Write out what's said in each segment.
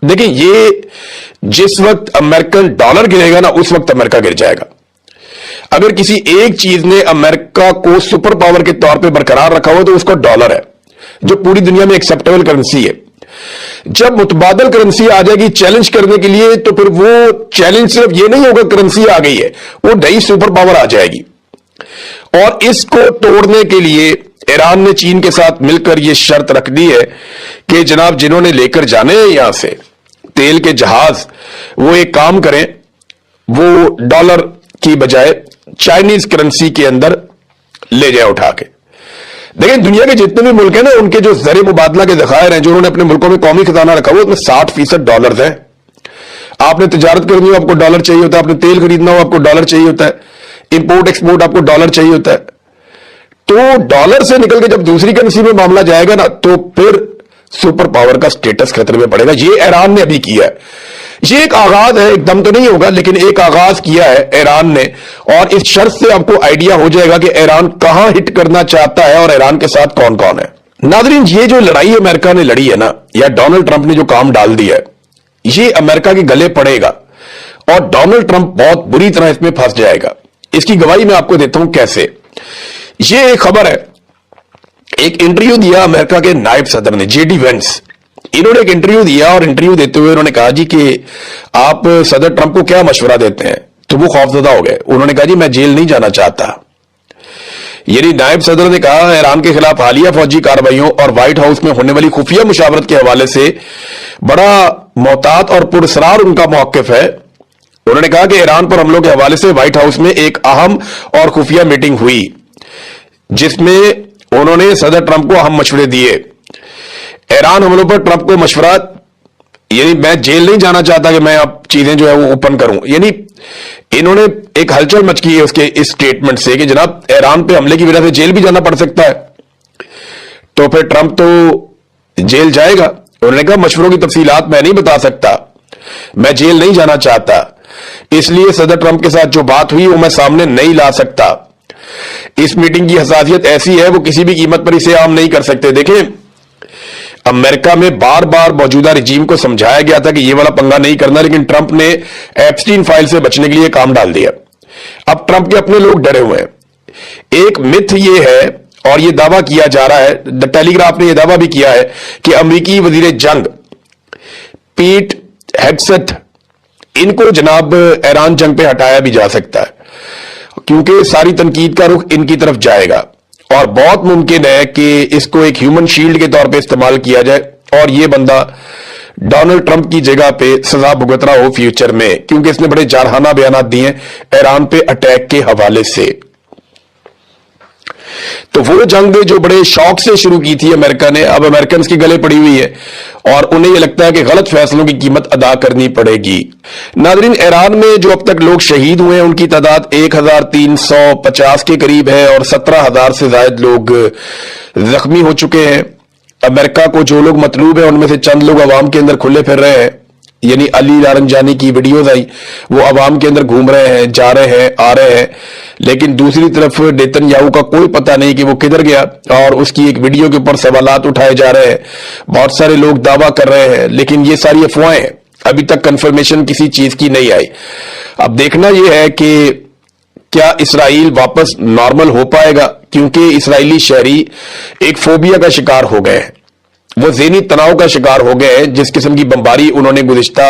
देखिए, ये जिस वक्त अमेरिकन डॉलर गिरेगा ना, उस वक्त अमेरिका गिर जाएगा। अगर किसी एक चीज ने अमेरिका को सुपर पावर के तौर पे बरकरार रखा हो तो उसका डॉलर है, जो पूरी दुनिया में एक्सेप्टेबल करेंसी है। जब मुतबादल करेंसी आ जाएगी चैलेंज करने के लिए, तो फिर वो चैलेंज सिर्फ ये नहीं होगा करेंसी आ गई है, वो नई सुपर पावर आ जाएगी। और इसको तोड़ने के लिए ईरान ने चीन के साथ मिलकर यह शर्त रख दी है कि जनाब, जिन्होंने लेकर जाने हैं यहां से तेल के जहाज, वो एक काम करें, वो डॉलर की बजाय चाइनीज करेंसी के अंदर ले जाए उठा के। देखिए, दुनिया के जितने भी मुल्क हैं ना, उनके जो ज़र मुबादला के ज़खायर हैं, जो उन्होंने अपने मुल्कों में कौमी खजाना रखा हुआ, उसमें 60% डॉलर है। आपने तिजारत करनी हो, आपको डॉलर चाहिए होता है। आपने तेल खरीदना हो, आपको डॉलर चाहिए होता है। इंपोर्ट एक्सपोर्ट, आपको डॉलर चाहिए होता है। तो डॉलर से निकल के जब दूसरी करेंसी में मामला जाएगा ना, तो फिर सुपर पावर का स्टेटस खतरे में पड़ेगा। ये ईरान ने अभी किया है। ये एक आगाज है, एकदम तो नहीं होगा, लेकिन एक आगाज किया है ईरान ने। और इस शर्त से आपको आइडिया हो जाएगा कि ईरान कहां हिट करना चाहता है और ईरान के साथ कौन कौन है। नाज़रीन, ये जो लड़ाई अमेरिका ने लड़ी है ना, या डोनाल्ड ट्रंप ने जो काम डाल दिया है, ये अमेरिका के गले पड़ेगा और डोनाल्ड ट्रंप बहुत बुरी तरह इसमें फंस जाएगा। इसकी गवाही मैं आपको देता हूं कैसे। ये एक खबर है, एक इंटरव्यू दिया अमेरिका के नायब सदर ने, जेडी वेंस। इन्होंने एक इंटरव्यू दिया और इंटरव्यू देते हुए उन्होंने कहा जी कि आप सदर ट्रंप को क्या मशवरा देते हैं। तो वो खौफजदा हो गए। उन्होंने कहा जी, मैं जेल नहीं जाना चाहता। यानी नायब सदर ने कहा, ईरान के खिलाफ हालिया फौजी कार्रवाइयों और व्हाइट हाउस में होने वाली खुफिया मुशावरत के हवाले से बड़ा मोहतात और पुरस्रार उनका मौक़िफ़ है। उन्होंने कहा कि ईरान पर हमलों के हवाले से व्हाइट हाउस में एक अहम और खुफिया मीटिंग हुई, जिसमें उन्होंने सदर ट्रंप को अहम मशवरे दिए। ईरान हमलों पर ट्रंप को मशवरा, यानी मैं जेल नहीं जाना चाहता कि मैं अब चीजें जो है वो ओपन करूं। यानी इन्होंने एक हलचल मच की है उसके इस स्टेटमेंट से कि जनाब, ईरान पे हमले की वजह से जेल भी जाना पड़ सकता है। तो फिर ट्रंप तो जेल जाएगा। उन्होंने कहा, मशवरों की तफसीलात मैं नहीं बता सकता, मैं जेल नहीं जाना चाहता, इसलिए सदर ट्रंप के साथ जो बात हुई वो मैं सामने नहीं ला सकता। इस मीटिंग की हसासियत ऐसी है, वो किसी भी कीमत पर इसे आम नहीं कर सकते। देखें, अमेरिका में बार बार मौजूदा रिजीम को समझाया गया था कि ये वाला पंगा नहीं करना, लेकिन ट्रंप ने एप्स्टीन फाइल से बचने के लिए काम डाल दिया। अब ट्रंप के अपने लोग डरे हुए हैं। एक मिथ ये है, और ये दावा किया जा रहा है, द टेलीग्राफ ने यह दावा भी किया है कि अमेरिकी वजीर जंग पीट हेग्सेथ, इनको जनाब ईरान जंग पे हटाया भी जा सकता है, क्योंकि सारी तनकीद का रुख इनकी तरफ जाएगा। और बहुत मुमकिन है कि इसको एक ह्यूमन शील्ड के तौर पे इस्तेमाल किया जाए और ये बंदा डोनाल्ड ट्रंप की जगह पे सजा भुगत रहा हो फ्यूचर में, क्योंकि इसने बड़े जारहाना बयान दिए हैं ईरान पे अटैक के हवाले से। तो वो जंग जो बड़े शौक से शुरू की थी अमेरिका ने, अब अमेरिकन की गले पड़ी हुई है और उन्हें यह लगता है कि गलत फैसलों की कीमत अदा करनी पड़ेगी। नाज़रीन, ईरान में जो अब तक लोग शहीद हुए हैं उनकी तादाद 1350 के करीब है और 17,000 से ज्यादा लोग जख्मी हो चुके हैं। अमेरिका को जो लोग मतलूब है उनमें से चंद लोग अवाम के अंदर खुले फिर रहे हैं। यानी अली लारंजानी की वीडियोज आई, वो अवाम के अंदर घूम रहे हैं, जा रहे हैं, आ रहे हैं, लेकिन दूसरी तरफ नेतन्याहू का कोई पता नहीं कि वो किधर गया और उसकी एक वीडियो के ऊपर सवालात उठाए जा रहे हैं। बहुत सारे लोग दावा कर रहे हैं, लेकिन ये सारी अफवाहें हैं, अभी तक कंफर्मेशन किसी चीज की नहीं आई। अब देखना यह है कि क्या इसराइल वापस नॉर्मल हो पाएगा, क्योंकि इसराइली शहरी एक फोबिया का शिकार हो गए हैं, वो ज़हनी तनाव का शिकार हो गए हैं, जिस किस्म की बमबारी उन्होंने गुज़िश्ता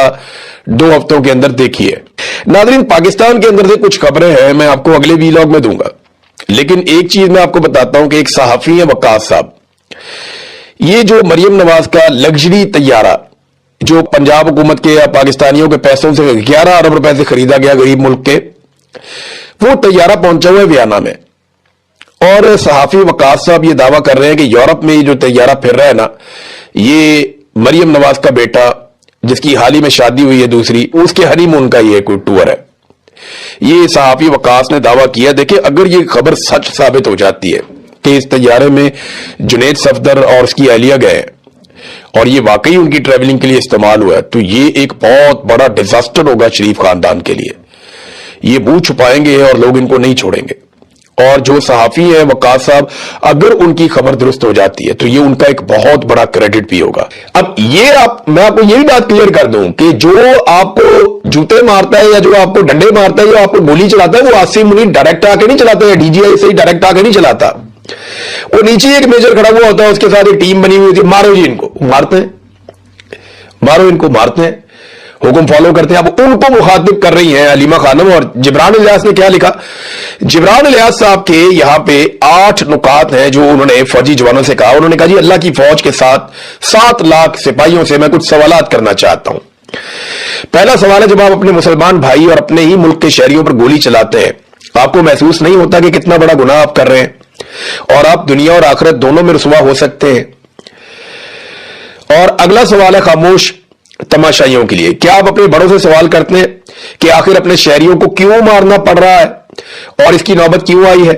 2 हफ्तों के अंदर देखी है। नाज़रीन, पाकिस्तान के अंदर से कुछ खबरें हैं, मैं आपको अगले वीलॉग में दूंगा, लेकिन एक चीज मैं आपको बताता हूं कि एक सहाफी है वक्कास साहब, ये जो मरियम नवाज का लग्जरी तैयारा जो पंजाब हुकूमत के या पाकिस्तानियों के पैसों से 11 अरब रुपए से खरीदा गया गरीब मुल्क के, वो तैयारा पहुंचा हुआ है वियना में। और सहाफी वक्कास साहब ये दावा कर रहे हैं कि यूरोप में ये जो तैयारा फिर रहा है ना, ये मरियम नवाज का बेटा जिसकी हाल ही में शादी हुई है दूसरी, उसके हनीमून का ये कोई टूर है। ये सहाफी वक्कास ने दावा किया। देखिए, अगर ये खबर सच साबित हो जाती है कि इस तैयारे में जुनैद सफदर और उसकी अहलिया गए और ये वाकई उनकी ट्रेवलिंग के लिए इस्तेमाल हुआ है, तो ये एक बहुत बड़ा डिजास्टर होगा शरीफ खानदान के लिए। ये मुंह छुपाएंगे और लोग इनको नहीं छोड़ेंगे। اور جو صحافی ہیں وقاص صاحب، اگر ان کی خبر درست ہو جاتی ہے تو یہ ان کا ایک بہت بڑا کریڈٹ بھی ہوگا۔ اب یہ میں آپ کو یہی بات کلیئر کر دوں کہ جو آپ کو جوتے مارتا ہے یا جو آپ کو ڈنڈے مارتا ہے یا آپ کو گولی چلاتا ہے، وہ عاصم منیر ڈائریکٹ آ کے نہیں چلاتا ہے، ڈی جی آئی سے ہی ڈائریکٹ آ کے نہیں چلاتا، وہ نیچے ایک میجر کھڑا ہوا ہوتا ہے، اس کے ساتھ ایک ٹیم بنی ہوئی ہوتی ہے، مارو جی ان کو، مارتے ہیں، مارو ان کو، مارتے ہیں، حکم فالو کرتے ہیں۔ اب ان کو مخاطب کر رہی ہیں علیمہ خانم، اور جبران الیاس نے کیا لکھا؟ جبران الیاس صاحب کے یہاں پہ 8 نکات ہیں جو انہوں نے فوجی جوانوں سے کہا۔ انہوں نے کہا جی اللہ کی فوج کے ساتھ 7 لاکھ سپاہیوں سے میں کچھ سوالات کرنا چاہتا ہوں۔ پہلا سوال ہے، جب آپ اپنے مسلمان بھائی اور اپنے ہی ملک کے شہریوں پر گولی چلاتے ہیں، آپ کو محسوس نہیں ہوتا کہ کتنا بڑا گناہ آپ کر رہے ہیں اور آپ دنیا اور آخرت دونوں میں رسوا ہو سکتے ہیں؟ اور اگلا سوال ہے خاموش تماشائیوں کے لیے، کیا آپ اپنے بڑوں سے سوال کرتے ہیں کہ آخر اپنے شہریوں کو کیوں مارنا پڑ رہا ہے اور اس کی نوبت کیوں آئی ہے؟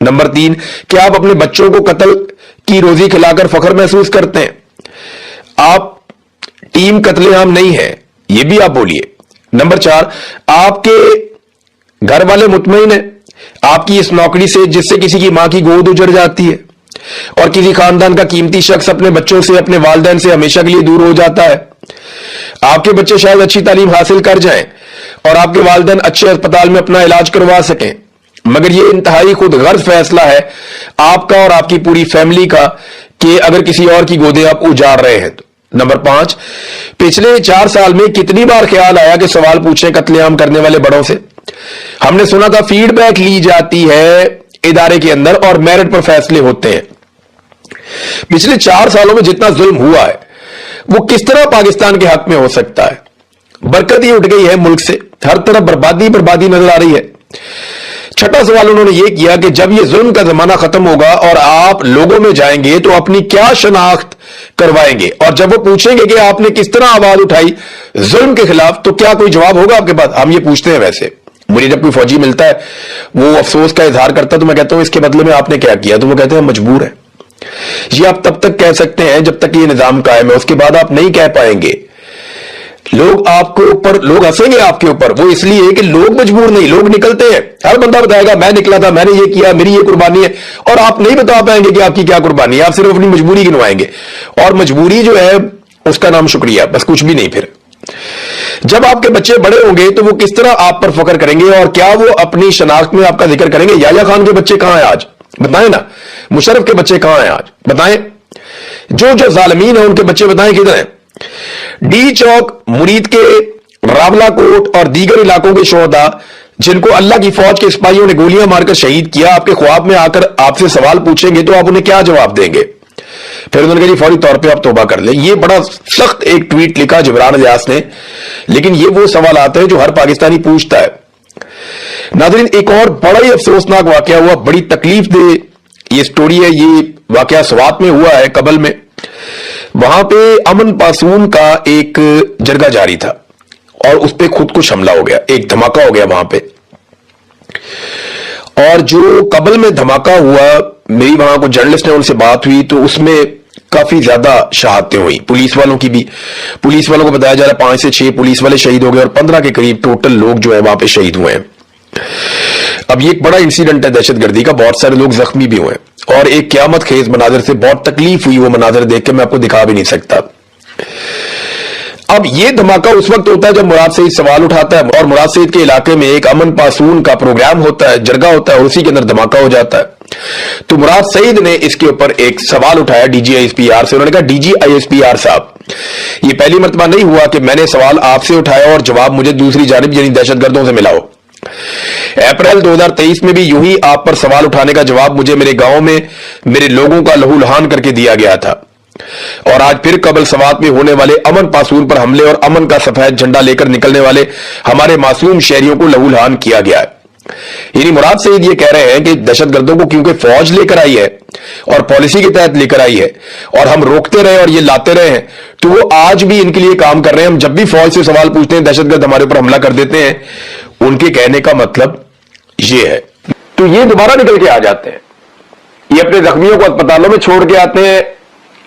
نمبر 3، کیا آپ اپنے بچوں کو قتل کی روزی کھلا کر فخر محسوس کرتے ہیں؟ آپ ٹیم قتل عام نہیں ہے، یہ بھی آپ بولیے۔ نمبر 4، آپ کے گھر والے مطمئن ہیں آپ کی اس نوکری سے جس سے کسی کی ماں کی گود اجڑ جاتی ہے اور کسی خاندان کا قیمتی شخص اپنے بچوں سے، اپنے والدین سے ہمیشہ کے لیے دور ہو جاتا ہے؟ آپ کے بچے شاید اچھی تعلیم حاصل کر جائیں اور آپ کے والدین اچھے اسپتال میں اپنا علاج کروا سکیں، مگر یہ انتہائی خود غرض فیصلہ ہے آپ کا اور آپ کی پوری فیملی کا کہ اگر کسی اور کی گودیں آپ اجاڑ رہے ہیں تو۔ نمبر 5، پچھلے 4 سال میں کتنی بار خیال آیا کہ سوال پوچھیں قتل عام کرنے والے بڑوں سے؟ ہم نے سنا تھا فیڈ بیک لی جاتی ہے ادارے کے اندر اور میرٹ پر فیصلے ہوتے ہیں۔ پچھلے 4 سالوں میں جتنا ظلم ہوا ہے وہ کس طرح پاکستان کے حق میں ہو سکتا ہے؟ برکت ہی اٹھ گئی ہے ملک سے، ہر طرف بربادی بربادی نظر آ رہی ہے۔ چھٹا سوال انہوں نے یہ کیا کہ جب یہ ظلم کا زمانہ ختم ہوگا اور آپ لوگوں میں جائیں گے تو اپنی کیا شناخت کروائیں گے، اور جب وہ پوچھیں گے کہ آپ نے کس طرح آواز اٹھائی ظلم کے خلاف تو کیا کوئی جواب ہوگا آپ کے پاس؟ ہم یہ پوچھتے ہیں۔ ویسے مجھے جب کوئی فوجی ملتا ہے وہ افسوس کا اظہار کرتا ہے تو میں کہتا ہوں اس کے بدلے میں آپ نے کیا کیا؟ تو وہ کہتے ہیں مجبور ہے۔ یہ آپ تب تک کہہ سکتے ہیں جب تک یہ نظام قائم ہے، اس کے بعد آپ نہیں کہہ پائیں گے۔ لوگ آپ کے اوپر، لوگ ہنسیں گے آپ کے اوپر، وہ اس لیے کہ لوگ مجبور نہیں، لوگ نکلتے ہیں، ہر بندہ بتائے گا میں نکلا تھا، میں نے یہ کیا، میری یہ قربانی ہے، اور آپ نہیں بتا پائیں گے کہ آپ کی کیا قربانی ہے، آپ صرف اپنی مجبوری گنوائیں گے، اور مجبوری جو ہے اس کا نام شکریہ، بس کچھ بھی نہیں۔ پھر جب آپ کے بچے بڑے ہوں گے تو وہ کس طرح آپ پر فخر کریں گے، اور کیا وہ اپنی شناخت میں آپ کا ذکر کریں گے؟ یحییٰ خان کے بچے کہاں ہیں آج؟ بتائیں نا۔ مشرف کے بچے کہاں ہیں آج؟ بتائیں۔ جو ظالمین ہیں ان کے بچے بتائیں کدھر ہیں؟ ڈی چوک، مرید کے راولہ کوٹ اور دیگر علاقوں کے شہداء جن کو اللہ کی فوج کے سپاہیوں نے گولیاں مار کر شہید کیا، آپ کے خواب میں آ کر آپ سے سوال پوچھیں گے تو آپ انہیں کیا جواب دیں گے؟ پھر انہوں نے کہا جی فوری طور پہ آپ توبہ کر لیں۔ یہ بڑا سخت ایک ٹویٹ لکھا جبران الیاس نے، لیکن یہ وہ سوالات ہیں جو ہر پاکستانی پوچھتا ہے۔ ناظرین، ایک اور بڑا ہی افسوسناک واقعہ ہوا، بڑی تکلیف دہ یہ سٹوری ہے۔ یہ واقعہ سوات میں ہوا ہے، کبل میں۔ وہاں پہ امن پاسون کا ایک جرگہ جاری تھا اور اس پہ خود کش حملہ ہو گیا، ایک دھماکہ ہو گیا وہاں پہ۔ اور جو کبل میں دھماکہ ہوا، میری وہاں کو جرنلسٹ نے ان سے بات ہوئی تو اس میں کافی زیادہ شہادتیں ہوئی، پولیس والوں کی بھی۔ پولیس والوں کو بتایا جا رہا ہے 5 سے 6 پولیس والے شہید ہو گئے اور 15 کے قریب ٹوٹل لوگ جو ہے وہاں پہ شہید ہوئے ہیں۔ اب یہ ایک بڑا انسیڈنٹ ہے دہشت گردی کا، بہت سارے لوگ زخمی بھی ہوئے اور ایک قیامت خیز مناظر سے بہت تکلیف ہوئی، وہ مناظر دیکھ کے میں آپ کو دکھا بھی نہیں سکتا۔ اب یہ دھماکہ اس وقت ہوتا ہے جب مراد سعید سوال اٹھاتا ہے اور مراد سعید کے علاقے میں ایک امن پاسون کا پروگرام ہوتا ہے، جرگہ ہوتا ہے اور اسی کے اندر دھماکہ ہو جاتا ہے۔ تو مراد سعید نے اس کے اوپر ایک سوال اٹھایا D G I S P R سے۔ انہوں نے کہا D G I S P R صاحب، یہ پہلی مرتبہ نہیں ہوا کہ میں نے سوال آپ سے اٹھایا اور جواب مجھے دوسری جانب یعنی دہشت گردوں سے ملا ہو۔ اپریل 2023 میں بھی یوں ہی آپ پر سوال اٹھانے کا جواب مجھے میرے گاؤں میں میرے لوگوں کا لہو لہان کر کے دیا گیا تھا، اور آج پھر قبل سوات میں ہونے والے امن پاسون پر حملے اور امن کا سفید جھنڈا لے کر نکلنے والے ہمارے معصوم شہریوں کو لہو لہان کیا گیا ہے۔ یعنی مراد سعید یہ کہہ رہے ہیں کہ دہشت گردوں کو کیونکہ فوج لے کر آئی ہے اور پالیسی کے تحت لے کر آئی ہے اور ہم روکتے رہے اور یہ لاتے رہے ہیں، تو وہ آج بھی ان کے لیے کام کر رہے ہیں۔ ہم جب بھی فوج سے سوال پوچھتے ہیں دہشت گرد ہمارے اوپر حملہ کر دیتے ہیں۔ ان کے کہنے کا مطلب یہ ہے، تو یہ دوبارہ نکل کے آ جاتے ہیں، یہ اپنے زخمیوں کو اسپتالوں میں چھوڑ کے آتے ہیں،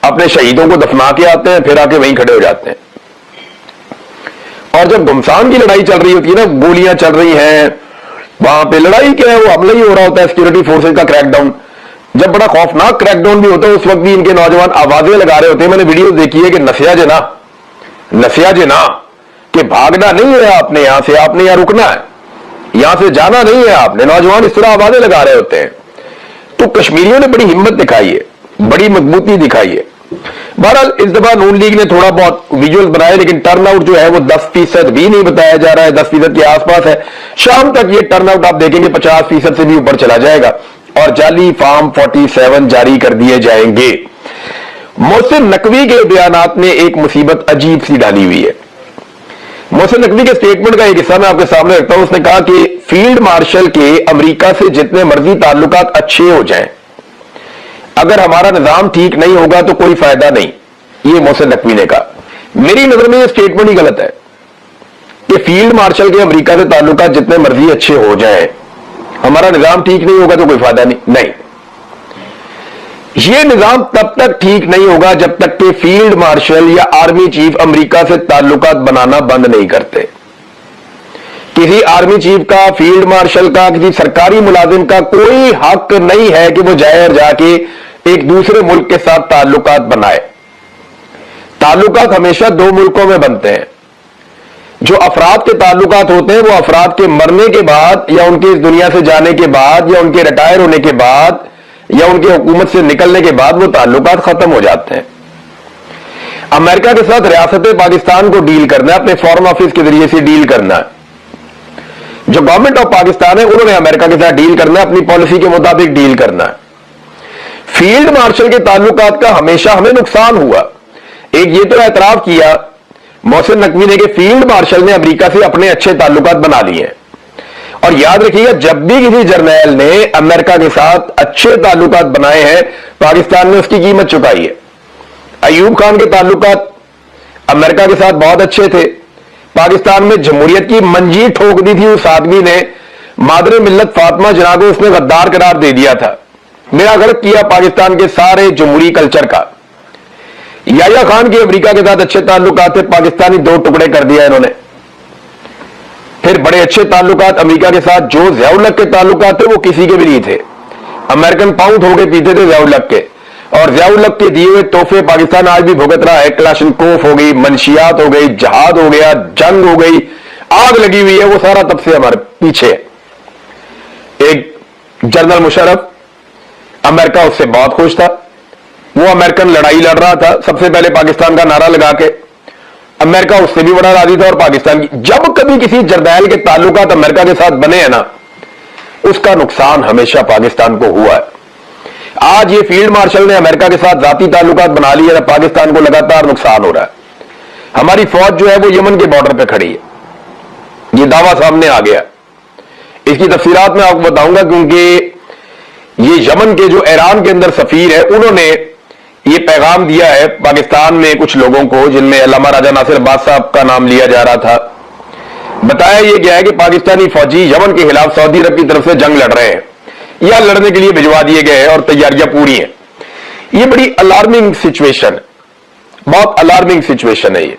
اپنے شہیدوں کو دفنا کے آتے ہیں، پھر آ کے وہیں کھڑے ہو جاتے ہیں۔ اور جب گمسان کی لڑائی چل رہی ہوتی ہے نا، گولیاں چل رہی ہیں، वहां पे लड़ाई क्या है, वो हमला ही हो रहा होता है, सिक्योरिटी फोर्सेज का क्रैकडाउन। जब बड़ा खौफनाक क्रैकडाउन भी होता है उस वक्त भी इनके नौजवान आवाजें लगा रहे होते हैं। मैंने वीडियो देखी है कि नसिया जना कि भागना नहीं है आपने, यहां से आपने यहां रुकना है, यहां से जाना नहीं है आपने। नौजवान इस तरह आवाजें लगा रहे होते हैं। तो कश्मीरियों ने बड़ी हिम्मत दिखाई है, बड़ी मजबूती दिखाई है। बहरहाल इस दफा नून लीग ने थोड़ा बहुत विजुअल बनाए, लेकिन टर्नआउट जो है वो 10% भी नहीं बताया जा रहा है, 10% के आसपास है। शाम तक ये टर्नआउट आप देखेंगे 50% से भी ऊपर चला जाएगा और जाली फॉर्म 47 जारी कर दिए जाएंगे। मोहसिन नकवी के बयानात ने एक मुसीबत अजीब सी डाली हुई है। मोहसिन नकवी के स्टेटमेंट का एक हिस्सा मैं आपके सामने रखता हूं। उसने कहा कि फील्ड मार्शल के अमेरिका से जितने मर्जी ताल्लुकात अच्छे हो जाएं, अगर हमारा निजाम ठीक नहीं होगा तो कोई फायदा नहीं। ये मोहसिन नकवी ने कहा। मेरी नजर में यह स्टेटमेंट ही गलत है कि फील्ड मार्शल के अमेरिका से ताल्लुकात जितने मर्जी अच्छे हो जाएं, हमारा निजाम ठीक नहीं होगा तो कोई फायदा नहीं। यह निजाम तब तक ठीक नहीं होगा जब तक कि फील्ड मार्शल या आर्मी चीफ अमेरिका से ताल्लुकात बनाना बंद नहीं करते। किसी आर्मी चीफ का, फील्ड मार्शल का, किसी सरकारी मुलाजिम का कोई हक नहीं है कि वो जाए और जाके एक दूसरे मुल्क के साथ ताल्लुकात बनाए। ताल्लुकात हमेशा दो मुल्कों में बनते हैं। जो अफराद के ताल्लुकात होते हैं वो अफराद के मरने के बाद या उनके इस दुनिया से जाने के बाद या उनके रिटायर होने के बाद या उनके हुकूमत से निकलने के बाद वो ताल्लुकात खत्म हो जाते हैं। अमेरिका के साथ रियासत पाकिस्तान को डील करना है, अपने फॉरेन ऑफिस के जरिए से डील करना है। जो गवर्नमेंट ऑफ पाकिस्तान है उन्होंने अमेरिका के साथ डील करना है, अपनी पॉलिसी के मुताबिक डील करना है। फील्ड मार्शल के ताल्लुकात का हमेशा हमें नुकसान हुआ। एक ये तो एतराफ किया मोहसिन नकवी ने कि फील्ड मार्शल ने अमेरिका से अपने अच्छे ताल्लुकात बना लिए हैं। और याद रखिएगा, जब भी किसी जर्नैल ने अमेरिका के साथ अच्छे ताल्लुकात बनाए हैं, पाकिस्तान ने उसकी कीमत चुकाई है। अयूब खान के ताल्लुकात अमेरिका के साथ बहुत अच्छे थे। पाकिस्तान में जमहूरियत की मंजीर ठोक दी थी उस आदमी ने। मादरे मिल्लत फातिमा जना को उसने गद्दार करार दे दिया था। मेरा गर्व किया पाकिस्तान के सारे जमहूरी कल्चर का। याया खान के अमेरिका के साथ अच्छे ताल्लुकात थे, पाकिस्तानी दो टुकड़े कर दिया इन्होंने। फिर बड़े अच्छे ताल्लुकात अमेरिका के साथ जो ज़िया-उल-हक के ताल्लुकात थे वो किसी के भी नहीं थे। अमेरिकन पाउंड होके पीते थे ज़िया-उल-हक के, और ज़िया-उल-हक के दिए हुए तोहफे पाकिस्तान आज भी भुगत रहा है। क्लाशनकोफ हो गई, मनशियात हो गई, जहाद हो गया, जंग हो गई, आग लगी हुई है, वो सारा तब से हमारे पीछे है। एक जनरल मुशर्रफ, अमेरिका उससे बहुत खुश था। वो अमेरिकन लड़ाई लड़ रहा था सबसे पहले पाकिस्तान का नारा लगा के। अमेरिका उससे भी बड़ा राजी था और पाकिस्तान की। जब कभी किसी जरदैल के ताल्लुकात अमेरिका के साथ बने हैं ना, उसका नुकसान हमेशा पाकिस्तान को हुआ है। आज ये फील्ड मार्शल ने अमेरिका के साथ जाती ताल्लुकात बना लिए, पाकिस्तान को लगातार नुकसान हो रहा है। हमारी फौज जो है वो यमन के बॉर्डर पे खड़ी है, ये दावा सामने आ गया। इसकी तफसीलात मैं आपको बताऊंगा, क्योंकि ये यमन के जो ईरान के अंदर सफीर है, उन्होंने ये पैगाम दिया है पाकिस्तान में कुछ लोगों को, जिनमें अल्लामा राजा नासिर अब्बास साहब का नाम लिया जा रहा था। बताया यह गया है कि पाकिस्तानी फौजी यमन के खिलाफ सऊदी अरब की तरफ से जंग लड़ रहे हैं या लड़ने के लिए भिजवा दिए गए हैं और तैयारियां पूरी हैं। ये बड़ी अलार्मिंग सिचुएशन, बहुत अलार्मिंग सिचुएशन है ये,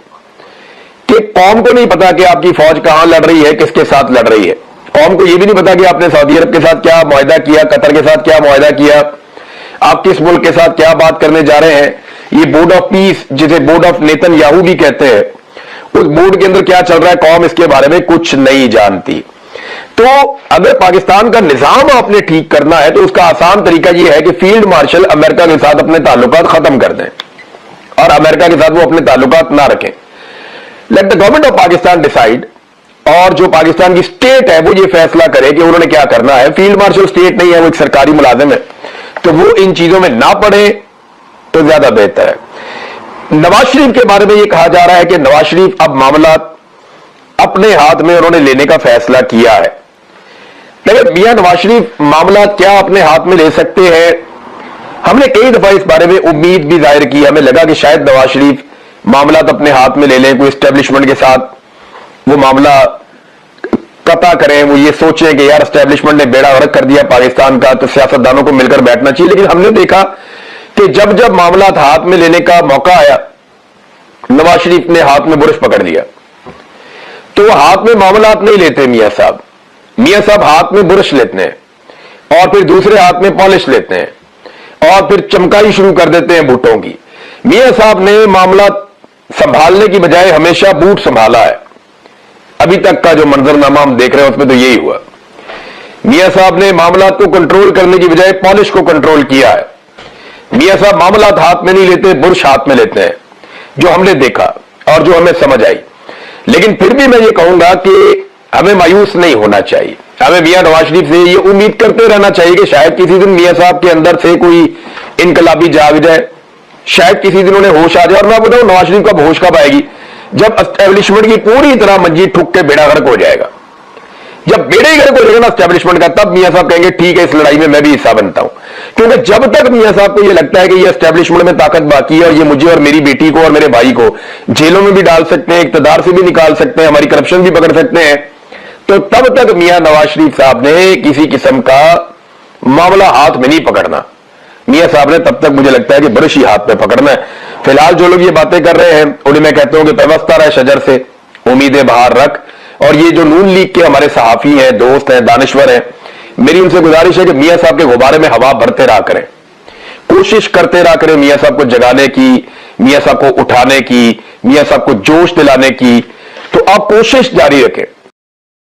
कि कौम को नहीं पता कि आपकी फौज कहां लड़ रही है, किसके साथ लड़ रही है। कौम को यह भी नहीं पता कि आपने सऊदी अरब के साथ क्या मुआहदा किया, कतर के साथ क्या मुआहदा किया, आप किस मुल्क के साथ क्या बात करने जा रहे हैं। ये बोर्ड ऑफ पीस, जिसे बोर्ड ऑफ नेतन्याहू भी कहते हैं, उस बोर्ड के अंदर क्या चल रहा है, कौम इसके बारे में कुछ नहीं जानती। तो अगर पाकिस्तान का निजाम आपने ठीक करना है तो उसका आसान तरीका यह है कि फील्ड मार्शल अमेरिका के साथ अपने ताल्लुकात खत्म कर दें और अमेरिका के साथ वो अपने ताल्लुकात ना रखें। Let the government of Pakistan decide, और जो पाकिस्तान की स्टेट है वो ये फैसला करे कि उन्होंने क्या करना है। फील्ड मार्शल स्टेट नहीं है, वो एक सरकारी मुलाजिम है, तो वो इन चीजों में ना पड़े तो ज्यादा बेहतर है। नवाज शरीफ के बारे में ये कहा जा रहा है कि नवाज शरीफ अब मामला अपने हाथ में उन्होंने लेने का फैसला किया है। लेकिन मियां नवाज शरीफ मामला क्या अपने हाथ में ले सकते हैं? हमने कई दफा इस बारे में उम्मीद भी जाहिर की। हमें लगा कि शायद नवाज शरीफ मामला तो अपने हाथ में ले लें, कोई एस्टेब्लिशमेंट के साथ वो मामला कता करें, वो ये सोचें कि यार एस्टेब्लिशमेंट ने बेड़ा गर्क कर दिया पाकिस्तान का, तो सियासतदानों को मिलकर बैठना चाहिए। लेकिन हमने देखा कि जब जब मामला हाथ में लेने का मौका आया, नवाज शरीफ ने हाथ में बुरश पकड़ लिया। तो हाथ में मामलात नहीं लेते मियां साहब, मियां साहब हाथ में ब्रश लेते हैं और फिर दूसरे हाथ में पॉलिश लेते हैं और फिर चमकाई शुरू कर देते हैं बूटों की। मियां साहब ने मामला संभालने की बजाय हमेशा बूट संभाला है। अभी तक का जो मंजरनामा हम देख रहे हैं उसमें तो यही हुआ। मियां साहब ने मामला को कंट्रोल करने की बजाय पॉलिश को कंट्रोल किया है। मियां साहब मामला हाथ में नहीं लेते, बुरश हाथ में लेते हैं, जो हमने देखा और जो हमें समझ आई। लेकिन फिर भी मैं ये कहूंगा कि हमें मायूस नहीं होना चाहिए। हमें मियां नवाज शरीफ से ये उम्मीद करते रहना चाहिए कि शायद किसी दिन मियां साहब के अंदर से कोई इनकलाबी जाग जाए, शायद किसी दिन उन्हें होश आ जाए। और मैं बताऊं नवाज शरीफ कब होश कब आएगी? जब एस्टेब्लिशमेंट की पूरी तरह मंजी ठुक के बेड़ा गर्क हो जाएगा। जब बेड़े ही गर्क हो जाएगा ना एस्टेब्लिशमेंट का, तब मियां साहब कहेंगे ठीक है, इस लड़ाई में मैं भी हिस्सा बनता हूं। क्योंकि जब तक मियां साहब को यह लगता है कि ये एस्टेब्लिशमेंट में ताकत बाकी है और ये मुझे और मेरी बेटी को और मेरे भाई को जेलों में भी डाल सकते हैं, इक्तदार से भी निकाल सकते हैं, हमारी करप्शन भी पकड़ सकते हैं, तो तब तक मियां नवाज शरीफ साहब ने किसी किस्म का मामला हाथ में नहीं पकड़ना। मियां साहब ने तब तक मुझे लगता है कि ब्रश ही हाथ में पकड़ना है। फिलहाल जो लोग ये बातें कर रहे हैं उन्हें मैं कहता हूं कि पेवस्ता रहे शजर से, उम्मीदें बाहर रख। और ये जो नून लीग के हमारे सहाफी हैं, दोस्त हैं, दानिश्वर हैं, मेरी उनसे गुजारिश है कि मियां साहब के गुब्बारे में हवा भरते रहा करें, कोशिश करते रहा करें मियां साहब को जगाने की, मियां साहब को उठाने की, मियां साहब को जोश दिलाने की। तो आप कोशिश जारी रखें।